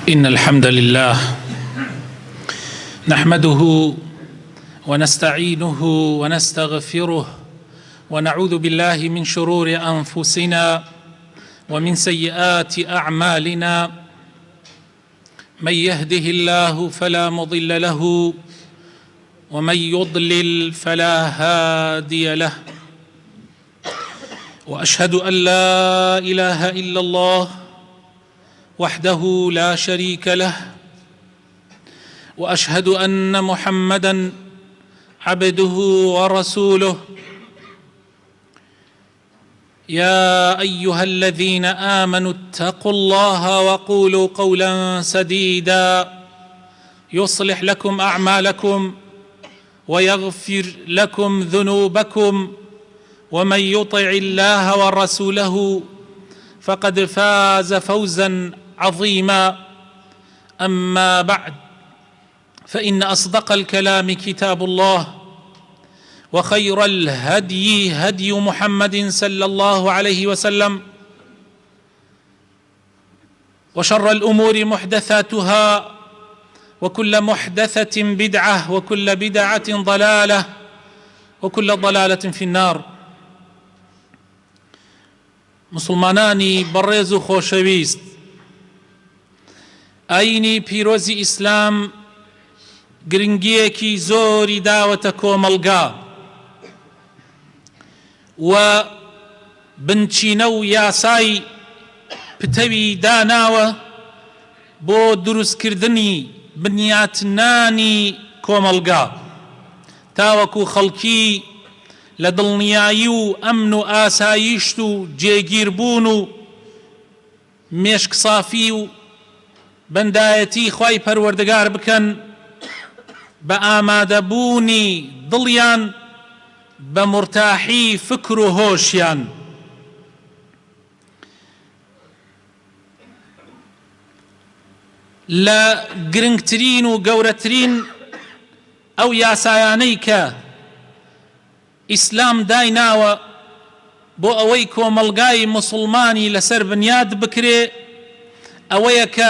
إن الحمد لله نحمده ونستعينه ونستغفره ونعوذ بالله من شرور أنفسنا ومن سيئات أعمالنا. من يهده الله فلا مضل له ومن يضلل فلا هادي له، وأشهد أن لا إله إلا الله وحده لا شريك له، وأشهد أن محمدًا عبده ورسوله. يا أيها الذين آمنوا اتقوا الله وقولوا قولا سديدا يصلح لكم أعمالكم ويغفر لكم ذنوبكم، ومن يطع الله ورسوله فقد فاز فوزا عظيما. أما بعد، فإن أصدق الكلام كتاب الله، وخير الهدي هدي محمد صلى الله عليه وسلم، وشر الأمور محدثاتها، وكل محدثة بدعة، وكل بدعة ضلالة، وكل ضلالة في النار. مسلمانانی بەڕێز و خۆشەویست، ئاینی پیرۆزی ئیسلام گرنگیەکی زۆری داوەتە کۆمەڵگا و بنچینە و یاسای پتەوی داناوە بۆ دروستکردنی بنیاتنانی کۆمەڵگا، تاوەکو خەڵکی لە دڵنیایی و ئەمن و ئاسایشت و جێگیربوون و مێشکسافی و بەندایەتی خوای پەروەردگار بکەن بە ئامادەبوونی دڵیان بە مرتاحی فکر و هۆشیان. لە گرنگترین و گەورەترین ئەو یاسایانەی کە ئیسلام دایناوە بۆ ئەوەی کۆمەڵگای موسڵمانی لەسەر بنیاد بکرێ، ئەوەیە کە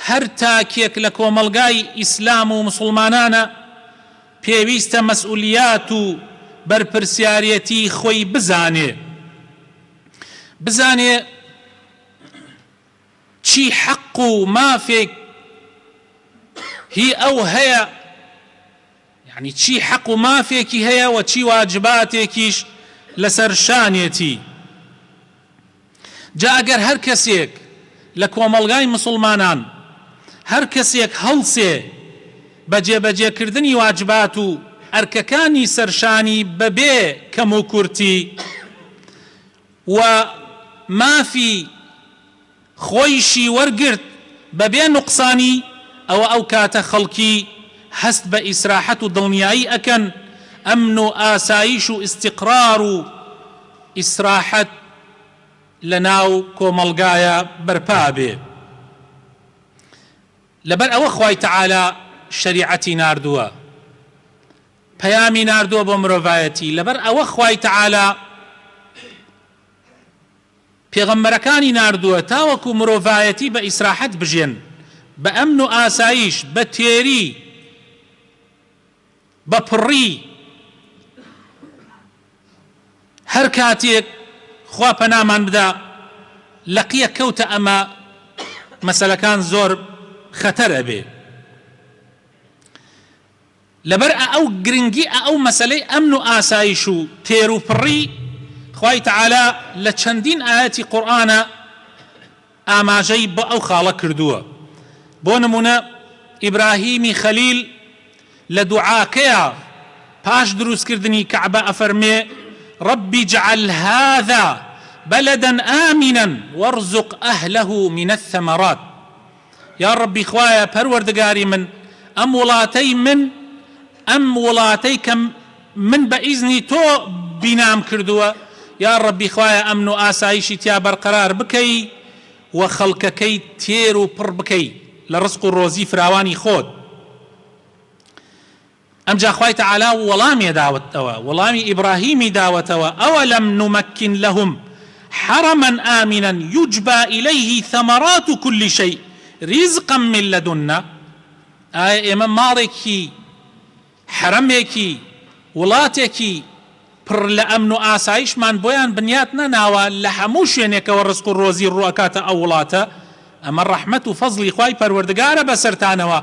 هەر تاکێک لە کۆمەڵگای ئیسلام و موسڵمانانە پێویستە مەسئولیات و بەرپرسیارەتی خۆی بزانێ چی حەق و مافێک هی ئەو هەیە، یعنی چی حەق و مافێکی هەیە و چی واجباتێکیش لەسەر شانێتی. جا ئەگەر هەر کەسێک لە کۆمەڵگای مسلمانان هەر کەسێک هەڵسێ بە جێبەجێکردنی واجبات و ئەرکەکانی سەرشانی بەبێ کەم و کورتی و مافی خۆیشی وەرگرت بەبێ نوقسانی، ئەو کاتە خەڵکی هەست بە ئیسراحەت و دڵنیایی ئەکەن، ئەمن و ئاسایش و ئیستیقرار و ئیسراحەت لە ناو کۆمەڵگایە بەرپا بێ. لەبەر ئەوە خوای تەعالا شەریعەتی ناردووە، پەیامی ناردووە بۆ مرۆڤایەتی. لەبەر ئەوە خوای تەعالا پێغەمبەرەکانی ناردووە تاوەکو مرۆڤایەتی بە ئیسراحەت بژێن، بە ئەمن و ئاسایش، بە تێری، بە پڕی. هەر کاتێک خوا پەنامان بدا لەقیە کەوتە ئەمە مەسەلەکان زۆر خەتەر ئەبێ. لەبەر ئەو گرنگی ئەو مەسەلەی ئەمن و ئاسایش و تێر و پڕی خوای تەعالا لە چەندین ئاەتی قورئانە ئاماژەی بە ئەو خاڵە کردووە. بۆ نمونە ئیبراهیمی خەلیل لە دوعاکەیە پاش دروستکردنی کەعبە ئەفەرمێ: ربي اجعل هذا بلدا آمنا وارزق أهله من الثمرات. يا ربي خوايا پروردگاری من ئەم وڵاتەی کە من بە ئیزنی تۆ بینام کردووە، یا ربی خوايا ئەمن و ئاسایشی تیا بەرقەرار بکەی و خەڵکەکەی تێر و پڕ بکەی لە ڕزق و ڕۆزی فراوانی خۆت. ئەمجا خوای تەعالا وەڵامی داوەتەوە، وەڵامی ئیبراهیمی داوەتەوە: ئەوەلەم نومەکن لەهم حرما آمنا يجبى إليه ثمرات كل شيء رزقا من لدنا. ئێمە ماڵێکی حرمێکی وڵاتێکی پڕ لە ئەمن و ئاسایشمان بۆیان بنیات نەناوە لە هەموو شوێنێکەوە ڕزق و ڕۆزی ڕوەکاتە ئەو وڵاتە. ئەمە ڕەحمەت و فەزڵی خوای پەروەردگارە بەسەرتانەوە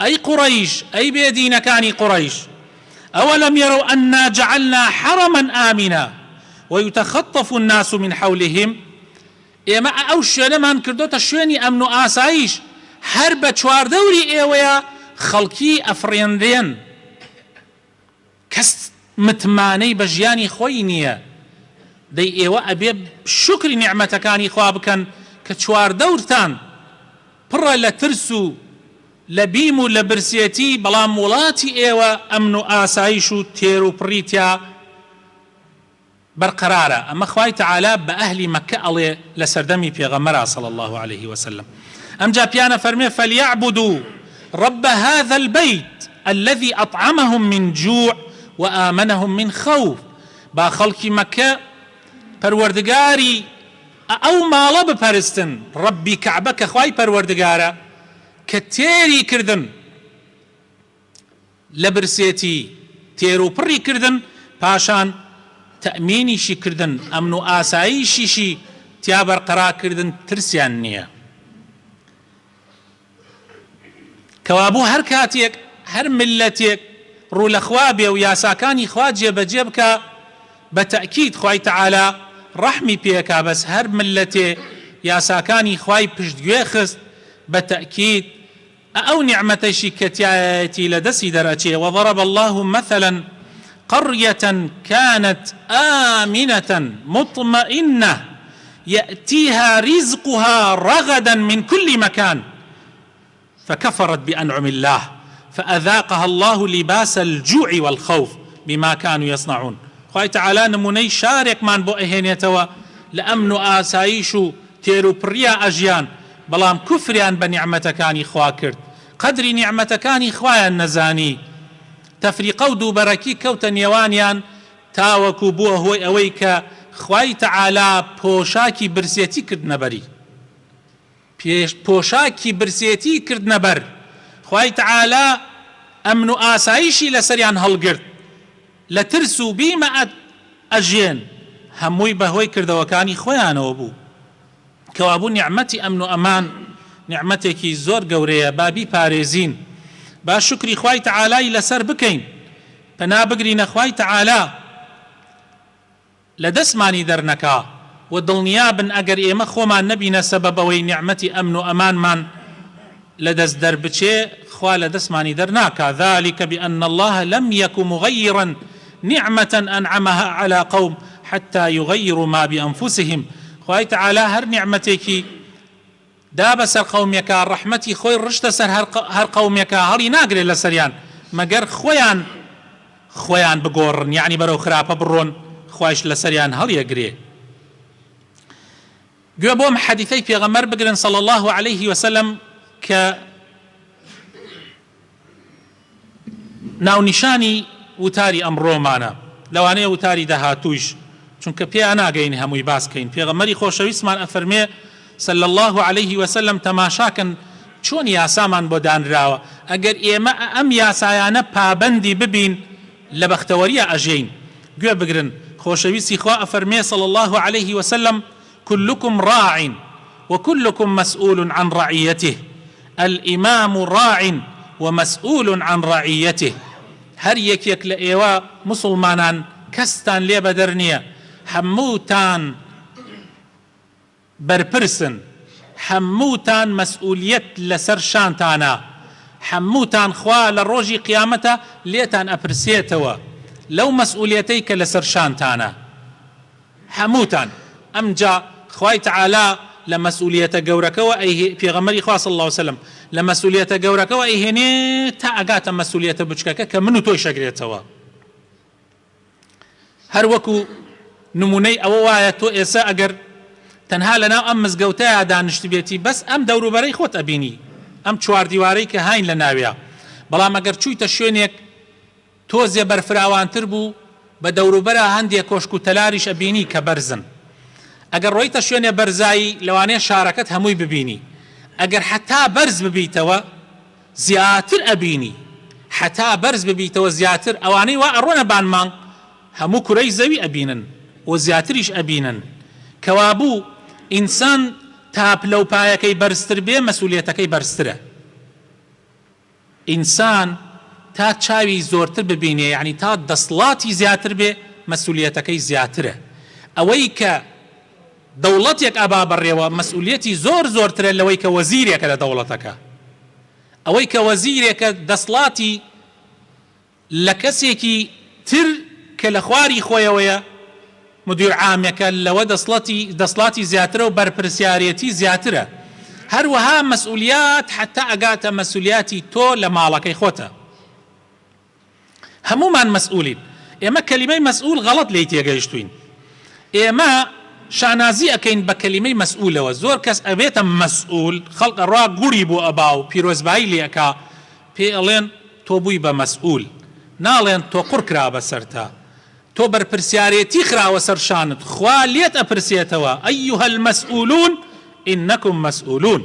ئەی قوڕەیش ئەی بێدینەکانی قوڕەیش. أولم يروا أنا جعلنا حرما آمنا ويتخطف الناس من حولهم. ئێمە ئەو شوێنەمان کردوتە شوێنی ئەمن و ئاسایش، هەر بە چواردەوری ئێوەیە خەڵکی ئەفڕێنرێن، کەس متمانەی بە ژیانی خۆی نییە. دەی ئێوە ئەبێ شکری نیعمەتەکانی خوا بکەن کە چواردەورتان پڕە لە ترس و لە بیم و لە برسێتی، بەڵام وڵاتی ئێوە ئەمن و ئاسایش و تێر و پڕیتیا بەرقەرارە. ئەمە خوای تەعالا بە ئەهلی مەکە ئەڵێ لە سەردەمی پێغەمبەرا صلی الله عليه وسلم. ئەمجا پیانە فەرمێ فەلیعبدوا رب هذا البيت الذي أطعمهم من جوع وآمنهم من خوف. با خەڵکی مەکە پەروەردگاری ئەو ماڵە بپەرستن، ڕەبی کەعبە کە خوای پەروەردگارە کە تێری کردن لە برسێتی، تێر و پڕی کردن، پاشان تەمینیشی کردن، ئەمن و ئاساییشیشی تیا بەرقەرارکردن، ترسیان نییە. کەوابوو هەر کاتێک هەر ملەتێک ڕوو لە خوا بێ و یاساکانی خوا جێبەجێ بکە، بە تەئکید خوای تەعالا ڕەحمی پێکا. بەس هەر ملەتێ یاساکانی خوای پشتگوێ خست، بە تەئکید ئەو نیعمەتەشی کە تایەتی لە دەستی دەرەچێ. وضرب الله مثلا قرية كانت آمنة مطمئنة يأتيها رزقها رغدا من كل مكان فكفرت بأنعم الله فأذاقها الله لباس الجوع والخوف بما كانوا يصنعون. خوای تعالی نمونەی شارێکمان بۆ ئەهێنێتەوە لە ئەمن و ئاسایش و تێر و پڕیا ئەژیان، بەڵام کوفریان بە نیعمەتەکانی خوا کرد، قەدری نیعمەتەکانی خوایان نەزانی، تەفریقە و دووبەرەکی کەوتە نێوانیان، تاوەکو بووە هۆی ئەوەی کە خوای تەعالا پۆشاکی برسێتی کردنەبەری، پۆشاکی برسێتی کردنەبەر. خوای تەعالا ئەمن و ئاسایشی لەسەریان هەڵگرت، لە ترس و بیمە ئەژێن، هەمووی بەهۆی کردەوەکانی خۆیانەوە بوو. کەوابوو نیعمەتی ئەمن و ئەمان نیعمەتێکی زۆر گەورەیە، با بیپارێزین، با شکری خوای تەعالای لەسەر بکەین، پەنا بگرینە خوای تەعالا لە دەستمانی دەرنەکا و دڵنیابن ئەگەر ئێمە خۆمان نەبینە سەبەبەوەی نیعمەتی ئەمن و ئەمانمان لە دەست دەربچێ، خوا لە دەستمانی دەرناکا. ذلك بأن الله لم يك مغيرا نعمة أنعمها على قوم حتى يغيروا ما بأنفسهم. خوای تەعالا هەر نیعمەتێکی دا بەسەر قەومێکە، ڕەحمەتی خۆی ڕشتە سەر هەر قەومێکە، هەڵی ناگرێت لەسەریان مەگەر خۆیان بگۆڕن، یعنی بەرەو خراپە بڕۆن، خوایش لەسەریان هەڵیەگرێ. گوێ بۆم حەدیثەی پێغەمبەر بگرن صلی الله عليه وسلم کە ناونیشانی وتاری ئەمڕۆمانە، لەوانەیە وتاری داهاتوویش، چونکە پێیان ناگەین هەمووی باسکەین. پێغەمبەری خۆشەویستمان ئەفەرمێ صلی الله عليه وسلم تەماشاکەن چۆن یاسامان بۆ دانراوە، ئەگەر ئێمە ئەم یاسایانە پابەندی ببین لە بەختەوەریە ئەژین. گوێ بگرن، خۆشەویستی خوا ئەفەرمێ صلی الله عليه وسلم كلكم راع وكلكم مسؤول عن رعيته الإمام راع ومسؤول عن رعيته. هەر یەکێک لە ئێوە مسلمانان کەستان لێ بەدەر نییە، هەمووتان بەرپرسن، هەمووتان مەسئولیەت لەسەر شانتانە، هەمووتان خوا لە ڕۆژی قیامەتە لێتان ئەپرسێتەوە لەو مەسئولیەتەی کە لەسەر شانتانە، هەمووتان. ئەمجا خوای تەعالا لە مەسئولیەتە گەورەکەوە پێغەمبەری خوا صلی الله عليه وسلم لە مەسئولیەتە گەورەکەوە ئەیهێنێ تا ئەگاتە مەسئولیەتە بچکەکە کە من و تۆی شەگرێتەوە. هەر وەکو نمونەی ئەوە وایە تۆ ئێستا ئەگەر تەنها لەناو ئەم مزگەوتەیە دانیشت بێتی، بەس ئەم دەوروبەرەی خۆت ئەبینی، ئەم چواردیوارەی کە هاین لە ناویە، بەڵام ئەگەر چوویتە شوێنێک تۆزێ بەرفراوانتر بوو، بە دەوروبەرە هەندێک کۆشک و تەلاریش ئەبینی کە بەرزن. ئەگەر ڕۆیتە شوێنێ بەرزایی لەوانەیە شارەکەت هەمووی ببینی ئەگەر حتا بەرز ببیتەوە زیاتر ئەبینی حتا بەرز ببیتەوە زیاتر ئەوانەی وا ئەڕۆنە بانمانگ هەموو کوڕەی زەوی ئەبینن و زیاتریش ئەبینن کەوابوو ئینسان تا پلەپایەکەی بەرزتر بێ مەسئولیەتەکەی بەرزترە ئینسان تا چاوی زۆرتر ببینێ یعنی تا دەسڵاتی زیاتر بێ مەسئولیەتەکەی زیاترە ئەوەی کە دەوڵەتێک ئابا بەڕێوە مەسئولیەتی زۆر زۆرترە لەوەی کە وەزیرێکە لە دەوڵەتەکە ئەوەی کە وەزیرێکە دەسڵاتی لە کەسێکی تر کە لە خواری خۆیەوەیە مدیر عامەکە لەوە دەسڵاتی زیاترە و بەرپرسیارەتی زیاترە هەروەها مەسئولیات حتا ئەگاتە مەسئولیاتی تۆ لە ماڵەکەی خۆتە هەمومان مەسئولین ئێمە کەلیمەی مەسئول غەڵەت لێی تێگەیشتوین ئێمە شانازی ئەکەین بە کەلیمەی مەسئولەوە زۆر کەس ئەبێتە مەسئول خەڵق ڕوا گوڕی بۆ ئەبا و پیرۆزبایی لێکا پێ ئەڵێن تۆ بووی بە مەسئول ناڵێن تۆ قوڕ کرا بەسەرتا تۆ بەرپرسیارەتی خراوە سەر شانت خوا لێت ئەپرسێتەوە ئەیها المەسئولون ئینەکم مەسئولون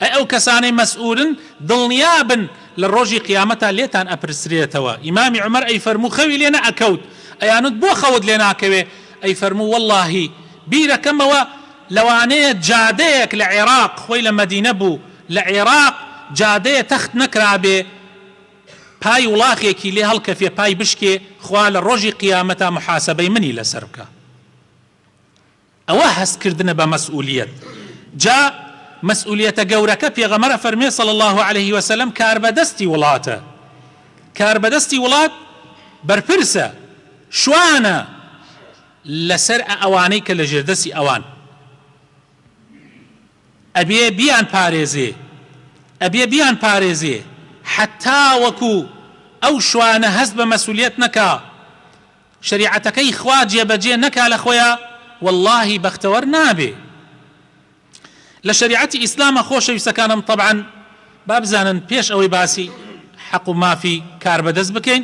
ئەی ئەو کەسانەی مەسئولن دڵنیابن لە ڕۆژی قیامەتا لێتان ئەپرسرێتەوە ئیمامی عومەر ئەی فەرموو خەوی لێ نەئەکەوت ئەیانت بۆ خەوت لێ ناکەوێ ئەی فەرموو وەڵڵاهی بیرەکەمەوە لەوانەیە جادەیەک لە عێراق خۆی لە مەدینە بوو لە عێراق جادەیە تەخت نەکرابێ پای وڵاخێکی لێ هەڵکەفێ پای بشکێ خوا لە ڕۆژی قیامەتا محاسەبەی منی لەسەر بکە ئەوە هەستکردنە بە مەسئولیەت جا مەسئولیەتە گەورەکە پێغەمبەر فەرمێ صلی الله عليه وسلم کاربەدەستی وڵاتە کاربەدەستی وڵات بەرپرسە شوانە لەسەر ئەوانەی کە لە ژێردەستی ئەوان ئەبێ بیان پارێزێ حتا وەکو ئەو شوانە هەست بە مەسئولیەت نەکا شریعەتەکەی خوا جێبەجێ نەکا لە خۆیان واللهی بەختەوەر نابێ لە شریعەتی ئیسلامە خۆشەویستەکانم طبعا با بزانن پێش ئەوەی باسی حەق و مافی کاربەدەست بکەین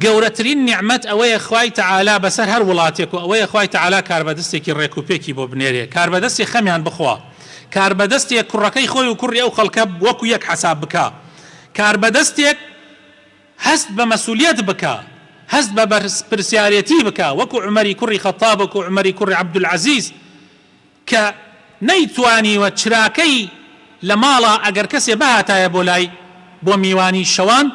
گەورەترین نیعمەت ئەوەیە خوای تەعالا بەسەر هەر وڵاتێک و ئەوەیە خوای تەعالا کاربەدەستێکی ڕێکوپێکی بۆ بنێرێ کاربەدەستی خەمیان بخوا کاربەدەستێک کوڕەکەی خۆی و کوڕی ئەو خەڵکە وەکو یەک حەساب بکە کاربەدەستێک هەست بە مەسئولیەت بکە هەست بە بەرپرسیارەتی بکە وەکو عومەری کوڕی خەتاب وەکو عومەری کوڕی عەبدولعەزیز کە نەیتوانیوە چراکەی لە ماڵە ئەگەر کەسێ بەهاتایە بۆ لای بۆ میوانی شەوان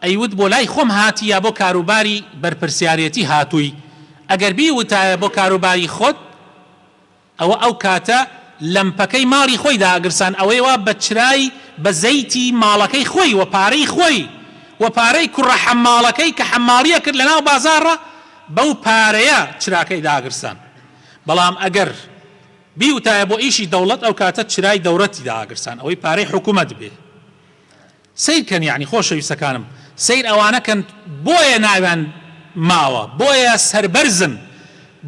ئەیوت بۆ لای خۆم هاتی یا بۆ کاروباری بەرپرسیارەتی هاتووی ئەگەر بیوتایە بۆ کاروباری خۆت ئەوە ئەو کاتە لەمپەکەی ماڵی خۆی داگرسان ئەوەیەوە بە چرای بە زەیتی ماڵەکەی خۆی و پارەی خۆی و پارەی کوڕە حەماڵەکەی کە حەماڵیە کرد لەناو بازاڕە بەو پارەیە چراکەی داگرسان بەڵام ئەگەر بیوتایە بۆ ئیشی دەوڵەت ئەو کاتە چرای دەوڵەتی داگرسان ئەوەی پارەی حکوومەت بێ سیرکەن یعنی خۆشەویستەکانم سیر ئەوانەکەن بۆیە ناویان ماوە بۆیە سەربەرزن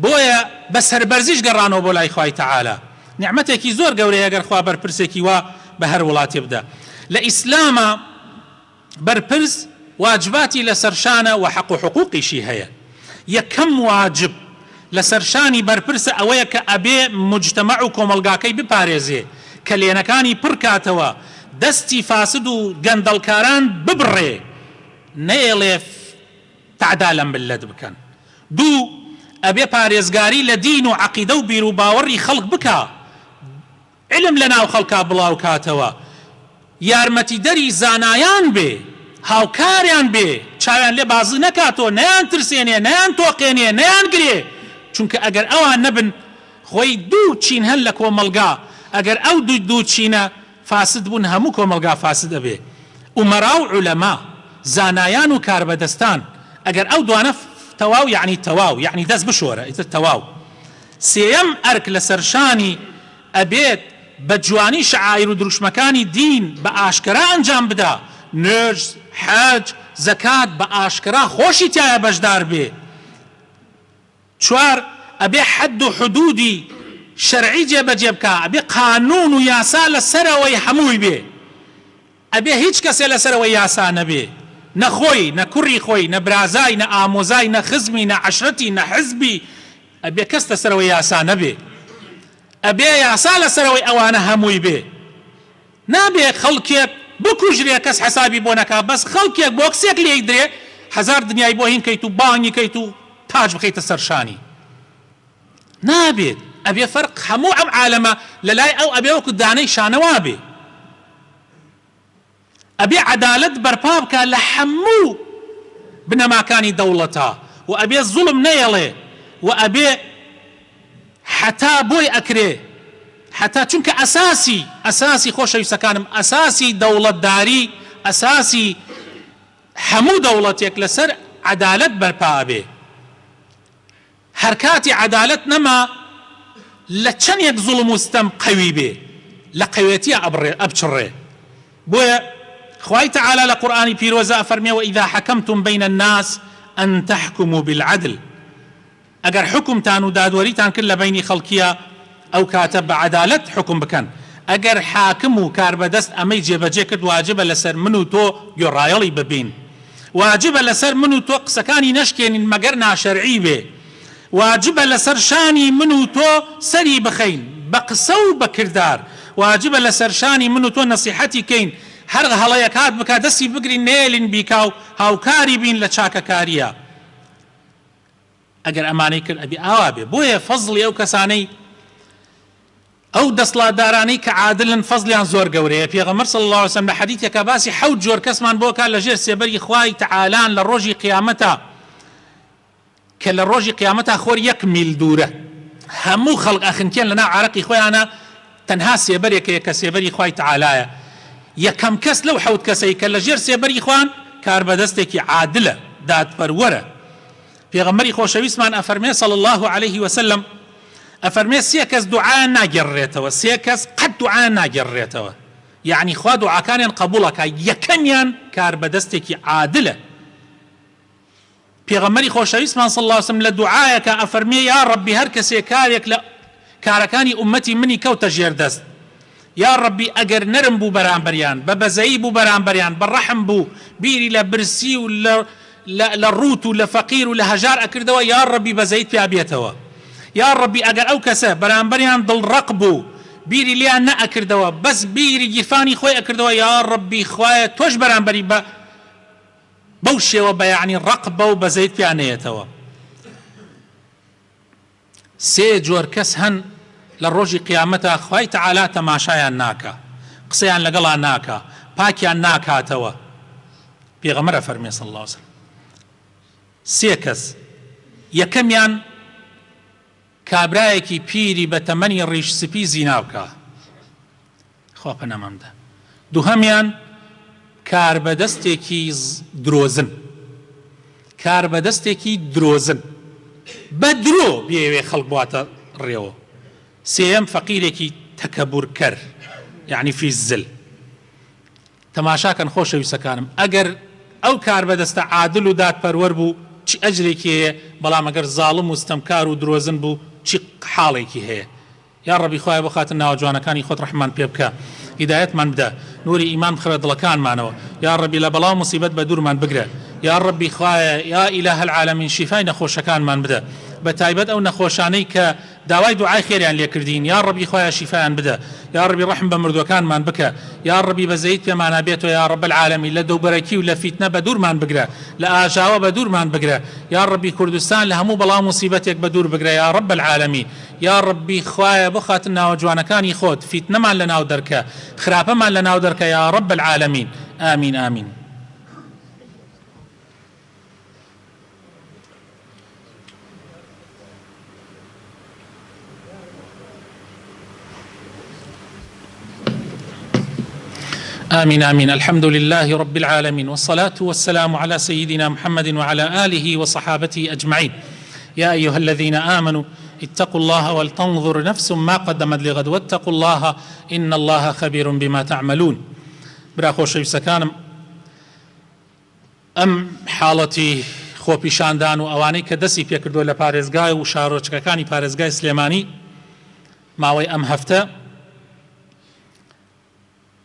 بۆیە بە سەربەرزیش گەڕانەوە بۆ لای خوای تەعالا نیعمەتێکی زۆر گەورەیە ئەگەر خوا بەرپرسێکی وا بە هەر وڵاتێ بدە لە ئیسلامە بەرپرس واجباتی لەسەر شانە و حەق و حقوقیشی هەیە یەکەم واجب لەسەر شانی بەرپرسە ئەوەیە کە ئەبێ مجتەمەع و کۆمەلگاکەی بپارێزێ کە لێنەکانی پڕ کاتەوە دەستی فاسد و گەندەڵکاران ببڕێ نەیەڵێ تعدا لە ملت بکەن دوو ئەبێ پارێزگاری لە دین و عەقیدە و بیر و باوەڕی خەڵق بکە علم لەناو خەڵکا بڵاو کاتەوە یارمەتی دەری زانایان بێ هاوکاریان بێ چاویان لێ بازی نەکاتەوە نەیان ترسێنێ نەیان تۆقێنێ نەیان گرێ چونکە ئەگەر ئەوان نەبن خۆی دوو چین هەن لە کۆمەلگا ئەگەر ئەو دوو چینە فاسد بوون هەموو کۆمەلگا فاسد ئەبێ ئومەرا و عولەما زانایان و کاربەدەستان ئەگەر ئەو دوانە تەواو یعنی تەواو یعنی دەست بشۆرە ئیتر تەواو سێیەم ئەرک لەسەر شانی ئەبێت بە جوانی شعائیر و دروشمەکانی دین بە ئاشکرا ئەنجام بدا نوێژ حەج زەکات بە ئاشکرا خۆشی تایە بەشدار بێ چوار ئەبێ حەد و حدودی شەرعی جێبەجێ بکە ئەبێ قانون و یاسا لەسەرەوەی هەمووی بێ ئەبێ هیچ کەسێ لەسەرەوەی یاسا نەبێ نە خۆی نە کوڕی خۆی نە برازای نە ئامۆزای نە خزمی نە عەشرەتی نە حزبی ئەبێ کەس لەسەرەوەی یاسا نەبێ، ئەبێ یاسا لەسەرەوەی ئەوانە هەمووی بێ. نابێ خەڵکێک بکوژرێ کەس حەسابی بۆ نەکا، بەس خەڵکێک بۆ کسێک لێی درێ هەزار دنیای بۆ هین کەیت و بانگی کەیت و تاج بخەیتە سەرشانی. نابێت، ئەبێ فەرق هەموو ئەم عالەمە لە لای ئەو ئەبێ وەکو دانەی شانەوا بێ. ئەبێ عەدالەت بەرپا بکە لە هەموو بنەماکانی دەوڵەتە، و ئەبێ زوڵم نەیەڵێ، و ئەبێ حتا بۆی ئەکرێ، حتا چونکە ئەساسی خۆشەویستەکانم، ئەساسی دەوڵەتداری، ئەساسی هەموو دەوڵەتێک لەسەر عەدالەت بەرپا بێ. هەر کاتی عەدالەت نەما لە چەندێک زوڵم و ستەم قەوی بێ، لە قەوێتیە ئەبچڕێ. بۆیە خوای تەعالی لە قورئانی پیرۆزە ئەفەرمێ وئیذا حەکەمتم بەین الناس ئەن تەحکموا بالعەدل، ئەگەر حکمتان و دادوەریتان کرد لە بەینی خەڵکیە ئەو کاتە بە عەدالەت حکم بکەن. ئەگەر حاکم و کاربەدەست ئەمەی جێبەجێ کرد واجبە لەسەر من و تۆ گۆڕایەڵی ببین، واجبە لەسەر من و تۆ قسەکانی نەشکێنین مەگەر ناشەرعی بێ، واجبە لەسەر شانی من و تۆ سەری بخەین بە قسە و بە کردار، واجبە لەسەر شانی من و تۆ نەسیحەتی کەین، هەر هەڵەیەک هات بکە دەستی بگرین نێلین بیکا و هاوکاری بین لە چاکەکاریە. ئەگەر ئەمانەی کرد ئەبی ئاوا بێ. بۆیە فەزڵی ئەو کەسانەی ئەو دەسڵاتدارانەی کە عادلن فەزلیان زۆر گەورەیە. پێغەمبەر صلی الله علیه وسلم لە حەدیثێکە باسی حەوت جۆر کەسمان بۆ کات لەژێر سێبەری خوای تەعالان لە ڕۆژی قیامەتە، کە لە ڕۆژی قیامەتە خۆر 1 میل دوورە، هەموو خەڵق ئەخنکێن لەناو عارەقی خۆیانە، تەنها سێبەرێکەیە کە سێبەری خوای تەعالایە. یەکەم کەس لەو حەوت کەسەی کە لەژێر سێبەری خوان کاربەدەستێکی عادلە، دادپەروەرە. پێغەمبەری خۆشەویستمان ئەفەرمێ صلی الله عليه وسلم، ئەفەرمێ 3 کەس دوعایان ناگەڕێتەوە، 3 کەس قەت دوعایان ناگەڕێتەوە، یعنی خوا دوعاکانیان قبوڵەکە. یەکەمیان کاربەدەستێکی عادلە. پێغەمبەری خۆشەویستمان صلی الله عليه وسلم لە دوعایەکە ئەفەرمێ یا ڕەبی هەر کەسێک کارێک لە کارەکانی ئومەتی منی کەوتە ژێردەست، یا ڕەبی ئەگەر نەرم بوو بەرامبەریان، بە بەزەیی بوو بەرامبەریان، بە ڕەحم بوو، بیری لە برسی و لە ڕوت و لە فەقیر و لە هەژار ئەکردەوە، یا ڕەبی بەزەیت پیا بێتەوە. یا ڕەبی ئەگەر ئەو کەسە بەرامبەریان دڵڕەق بوو، بیری لیان نەئەکردەوە، بەس بیری گیرفانی خۆی ئەکردەوە، یا ڕەبی خوایە تۆش بەرامبەری بەو شێوە بە یعنی ڕەق بە و بەزەیت پیا نەیەتەوە. 3 جۆر کەس هەن لە ڕۆژی قیامەتە خوای تەعالا تەماشایان ناکە، قسەیان لەگەڵان ناکە، پاکیان ناکاتەوە. پێغەمبەر ئەفەرمێ صلی الله علیه وسلم 3 کەس، یەکەمیان کابرایەکی پیری بە تەمەنی ڕیش سپی زینا بکە، خوا پەنامەمدا. دووهەمیان کاربەدەستێکی درۆزن، کاربەدەستێکی درۆزن بە درۆ بێوێ خەڵک بواتە ڕێوە. سێم فەقیرێکی تەکەبورکەر، یعنی فی الزل. تەماشاکەن خۆشەویستەکانم، ئەگەر ئەو کاربەدەستە عادل و دادپەروەر بوو چی ئەجرێکی هەیە، بەڵام ئەگەر زاڵم و ستەمکار و درۆزن بوو چی حاڵێکی هەیە. یا ڕەبی خوایە بۆ خاتر ناوە جوانەکانی خۆت ڕەحمان پێ بکە، هیدایەتمان بدە، نوری ئیمان بخڕە دڵەکانمانەوە. یا ڕەبی لە بەڵاو موسیبەت بە دوورمان بگرە. یا ڕەبی خوایە یا ئیلاه العالەمین شیفای نەخۆشەکانمان بدە، بە تایبەت ئەو نەخۆشانەی کە داوای دوعای خێریان لێکردین. یا ڕەبی خوایە شیفایان بدە. یا ڕەبی ڕەحم بە مردوەکانمان بکە. یا ڕەبی بەزەیت پێمانە بێتەوە. یا ڕەب العالەمین لە دەوبەرەکی و لە فیتنە بە دوورمان بگرە، لە ئاژاوە بە دوورمان بگرە. یا ڕەبی کوردستان لە هەموو بەڵاو موسیبەتێک بە دوور بگرە. یا ڕەب العالەمین. یا ڕەبی خوایە بۆ خاتر ناوە جوانەکانی خۆت فیتنەمان لە ناو دەرکە، خراپەمان لە ناو دەرکە. یا ڕەب العالەمین. ئامین ئامین. آمين آمين. الحمد لله رب العالمين، والصلاة والسلام على سيدنا محمد وعلى آله وصحابته أجمعين. يا أيها الذين آمنوا اتقوا الله ولتنظر نفس ما قدمت لغد واتقوا الله إن الله خبير بما تعملون. برا خۆشەویستەکانم، ئەم حاڵەتی خۆپیشاندان و ئەوانەی کە دەستی پێکردووە لە پارێزگای و شارۆچکەکانی پارێزگای سلێمانی ماوەی ئەم هەفتە،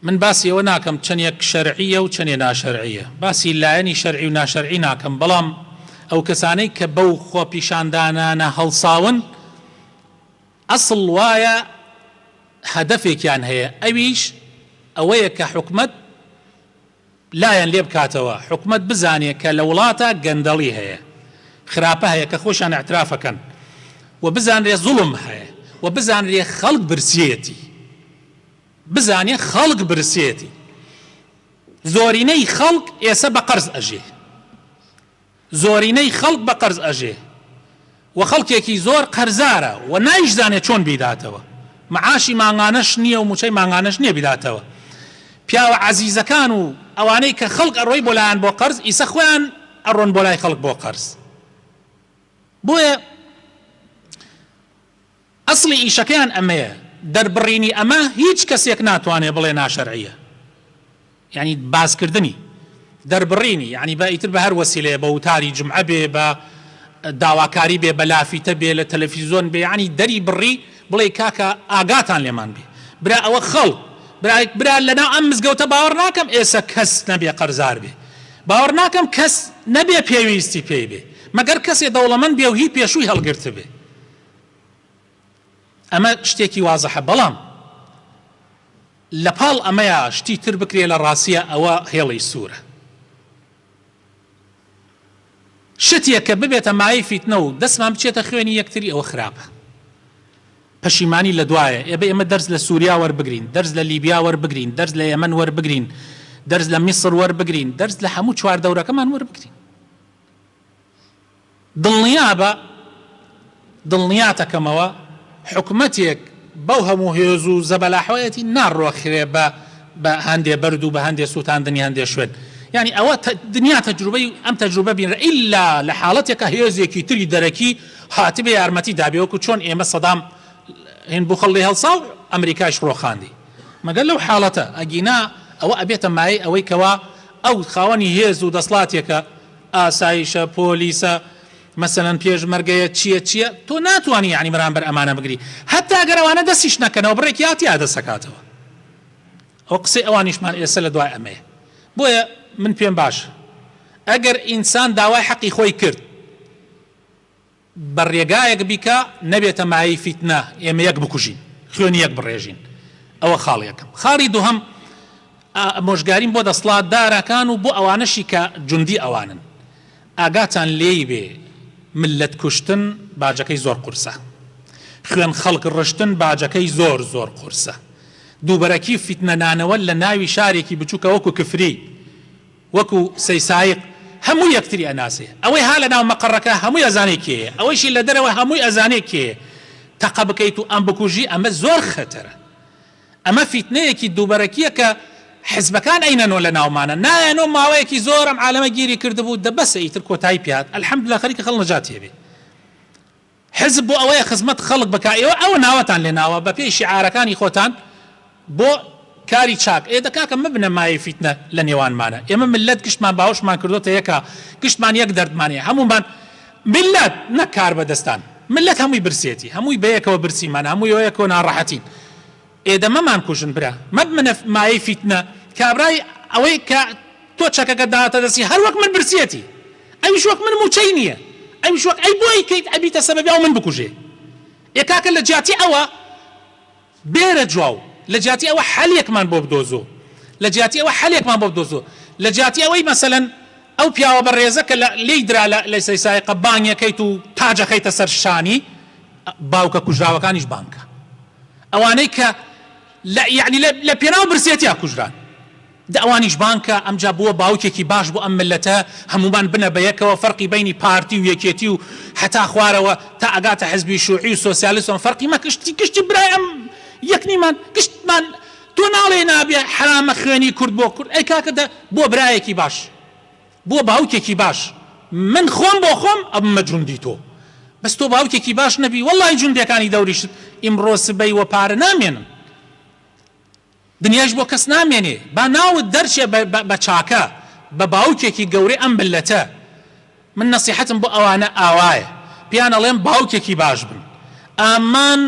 من باسی ئەوە ناکەم چەندێک شەرعیە و چەندێک ناشەرعیە، باسی لایەنی شەرعی و ناشەرعی ناکەم، بەڵام ئەو کەسانەی کە بەو خۆپیشاندانانە هەڵساون ئەسڵ وایە هەدەفێکیان هەیە، ئەویش ئەوەیە کە حکومەت لایەن لێ بکاتەوە، حکومەت بزانێت کە لە وڵاتە گەندەڵی هەیە، خراپە هەیە کە خۆشیان اعترافەکەن، و بزانرێ زوڵم هەیە، و بزانرێ خەڵک برسێتی، بزانێ خەڵک برسێتی. زۆرینەی خەڵک ئێستا بە قەرز ئەژێ، زۆرینەی خەڵک بە قەرز ئەژێ، و خەڵکێکی زۆر قەرزارە و نایشزانێت چۆن بیداتەوە، معاشی مانگانەش نییە و موچەی مانگانەش نییە بیداتەوە. پیاوە عەزیزەکان و ئەوانەی کە خەڵک ئەڕۆی بۆ لایەن بۆ قەرز، ئیسە خۆیان ئەڕۆن بۆ لای خەڵک بۆ قەرز. بۆیە ئەسڵی ئیشەکەیان ئەمەیە، دەربڕینی ئەمە هیچ کەسێک ناتوانێت بڵێ ناشەرعیە، یعنی باسکردنی دەربڕینی، یعنی بە ئیتر بە هەر وەسیلەیە، بە وتاری جمعە بێ، بە داواکاری بێ، بە لافیتە بێ، لە تەلەڤیزۆن بێ، یعنی دەری بڕی بڵێ کاکە ئاگاتان لێمان بێ، برا ئەوە خەڵک برا لەناو ئەم مزگەوتە باوەڕ ناکەم ئێستا کەس نەبێ قەرزار بێ، باوەڕ ناکەم کەس نەبێ پێویستی پێی بێ، مەگەر کەسێ دەوڵەمەند بێ و هی پێشووی هەڵگرت بێ. ئەمە شتێکی وازەحە، بەڵام لە پاڵ ئەمەیە شتی تر بکرێ لە ڕاستیە ئەوە هێڵی سوورە. شتێک کە ببێتە مایەی فیتنە و دەستمان بچێتە خوێنی یەکتری، ئەوە خراپە، پەشیمانی لە دوایە. ئێمە دەرز لە سووریا وەربگرین، دەرز لە لیبیا وەربگرین، دەرز لە یەمەن وەربگرین، دەرز لە میسر وەربگرین، دەرز لە هەموو چواردەورەکەمان وەربگرین. دڵنیاتەکەمەوە حکومەتێک بەو هەموو هێز و زەبەلاحوەتی ناڕۆخرێ بە هەندێ بەرد و بە هەندێ سووتاندنی هەندێ شوێن. یعنی ئەوە دنیا تەجروبەی ئەم تەجروبە بینرە، ئیلا لە حاڵەتێکە هێزێکی تری دەرەکی هاتبێ یارمەتی دابێوەکو چۆن ئێمە سەدام هێن بوو خەڵی هەڵسا و ئەمریکایش ڕۆخاندی. مەگەر لەو حاڵەتە ئەگینا ئەوە ئەبێتە مایە ئەوەی کەوا ئەو خاوەنی هێز و دەسڵاتێکە ئاسایشە پۆلیسە مثلەن پێشمەرگەیە چییە تۆ ناتوانانی یعنی بەرامبەر ئەمانە بگری، هەتا ئەگەرەوانە دەستیش نەکەنەوە بڕێکی هاتیا دەسەکاتەوە. ئەو قسەی ئەوانیشمان ئێستا لە دوای ئەمەیە. بۆیە من پێم باشە ئەگەر ئینسان داوای حەقی خۆی کرد بە ڕێگایەک بیکە نەبێتە مایەی فیتنە، ئێمە یەک بکوژین خوێنی یەک بڕێژین. ئەوە خاڵ یەکەم. خاڵی دووهەم ئامۆژگاریم بۆ دەسڵاتدارەکان و بۆ ئەوانەشی کە جوندی ئەوانن، ئاگاتان لێی بێ ملت کوشتن باجەکەی زۆر قورسە، خوێن خەڵک ڕشتن باجەکەی زۆر زۆر قورسە. دووبەرەکی فیتنەنانەوە لە ناوی شارێکی بچووکە وەکو کفری وەکو سەیسایق هەموو یەکتری ئەناسێ، ئەوەی ها لە ناو مەقەڕەکە هەمووی ئەزانێ کێیە، ئەوەیشی لە دەرەوە هەمووی ئەزانێ کێیە، تەقە بکەیت و ئەم بکوژی، ئەمە زۆر خەتەرە. ئەمە فیتنەیەکی دووبەرەکیە کە حزبەکان ئەینەنەوە لە ناومانە، نایەنەوە ماوەیەکی زۆرم عالەمە گیری کردبوو، دەبەسە ئیتر کۆتایی پێات ئەلحەمدولیلا خەریکە خەڵک نەجات هێبێ. حزب بۆ ئەوەیە خزمەت خەڵک بکایەوە، ئەوە ناوەتان لێ ناوە بە پێی شیعارەکانی خۆتان بۆ کاری چاک. ئێدە کاکە مەبنە مایەی فیتنە لە نێوانمانە، ئێمە ملت گشتمان باوەشمان کردوتە یەکە، گشتمان یەک دەردمانەیە، هەمومان ملت نەکار بەدەستان، ملت هەمووی برسێتی، هەمووی بەیەکەوە برسیمان، هەمووی یەکەوە ناڕەحەتین. ئێدە مەمان کوژن برا، مەبنە مایەی فیتنە کابرای ئەوەی کە تۆ چەکەکە داهاتە دەستی هەر وەک من برسێتی، ئەویش وەک من موچەی نییە، ئەویش وەک ئەی بۆی کەیت ئەبیتە سەبەبی ئەو من بکوژێ. ئێکاکە لە جیاتی ئەوە بێرە جواو، لە جیاتی ئەوە حەلێکمان بۆ بدۆزۆ، لە جیاتی ئەوە حەلێکمان بۆ بدۆزۆ، لە جیاتی ئەوەی مەسەلەن ئەو پیاوە بەڕێزە کە لێی درا لە سەیسایقە بانگەکەیت و تاجەکەیتە سەر شانی، باوکە کوژراوەکانیش بانکە، ئەوانەی کە یعنی لە پێناو برسێتیا کوژران ئەوانیش بانکە. ئەمجا بووە باوکێکی باش بۆ ئەم ملەتە، هەمومان بنە بە یەکەوە، فەرقی بینی پارتی و یەکێتی و حتا خوارەوە تا ئەگاتە حزبی شوعی و سۆسیالیستم فەرقی مە کشتی برای ئەم یەکنیمان گشتمان تۆ ناڵێ نابێ حرامە خوێنی کورد بۆ کورد، ئەی کاکە بۆ برایەکی باش، بۆ باوکێکی باش، من خۆم بۆ خۆم ئەبمە جوندی تۆ، بەس تۆ باوکێکی باش نەبی وەڵڵی جوندەکانی دەوریشت ئیمڕۆ سبەی وە پارە نامێنن، دنیاش بۆ کەس نامێنێ، با ناوت دەرچێ بە چاکە بە باوکێکی گەورەی ئەم ملەتە. من نەسیحەتم بۆ ئەوانە ئاوایە، پیان ئەڵێم باوکێکی باش بن. ئامان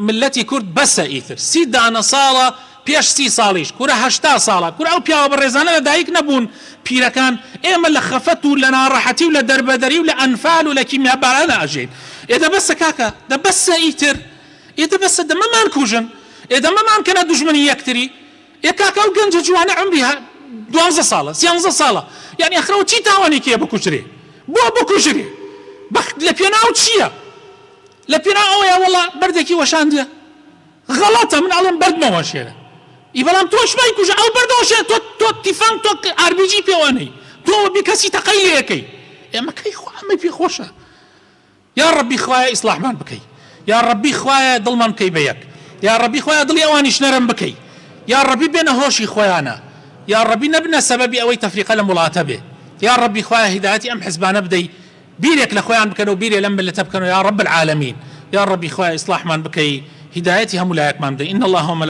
ملەتی کورد بەسە ئیتر 30 دانە ساڵە پێش 30 ساڵیش کورە 80 ساڵە کورە ئەو پیاوە بەڕێزانە لە دایک نەبوون پیرەکان ئێمە لە خەفەت و لە ناڕەحەتی و لە دەربەدەری و لە ئەنفال و لە کیمیابارانە ئەژین دەبەسە کاکە دەبەسە ئیتر دەبەسە دەمەمان کوژن دەمەمان کەنە دوژمنی یەکتری کاکە ئەو گەنجە جوانە عمری 12 ساڵە 13 ساڵە یعنی ئەخرەوە چی تاوانی کێ بکوژرێ بۆ بکوژرێ لە پێناو چییە لە پێناو ئەوەیە وەڵا بەردێکی وەشاندە غەڵەتە من ئەڵێم بەردمەوە شێرە بەڵام تۆش مای کوژە ئەو بەردەوە شێ تۆ تیفان تۆ ئاربیجی پێوانەی تۆ بکەسی تەقەی لەکەی ئێمە کەی خۆ ئەمە پێ خۆشە یا ڕەبی خوایە ئیسلاحمان بکەی یا ڕەبی خوایە دڵمان بکەی بە یەک یا ڕەبی خوایە دڵی ئەوانیش نەرم بکەی یا ڕەبی بێنە هۆشی خۆیانە یا ڕەبی نەبنە سەبەبی ئەوەی تەفریقە لە وڵاتە بێ یا ڕەبی خوایە هیدایەتی ئەم حیزبانە بدەی بیرێک لە خۆیان بکەن و بیرێ لەم ملەتە بکەن و یا رب العالمین یا ربی خوایە ئیسلاحمان بکەی هیدایەتی هەموو لایەکمان بدەی إن اللهم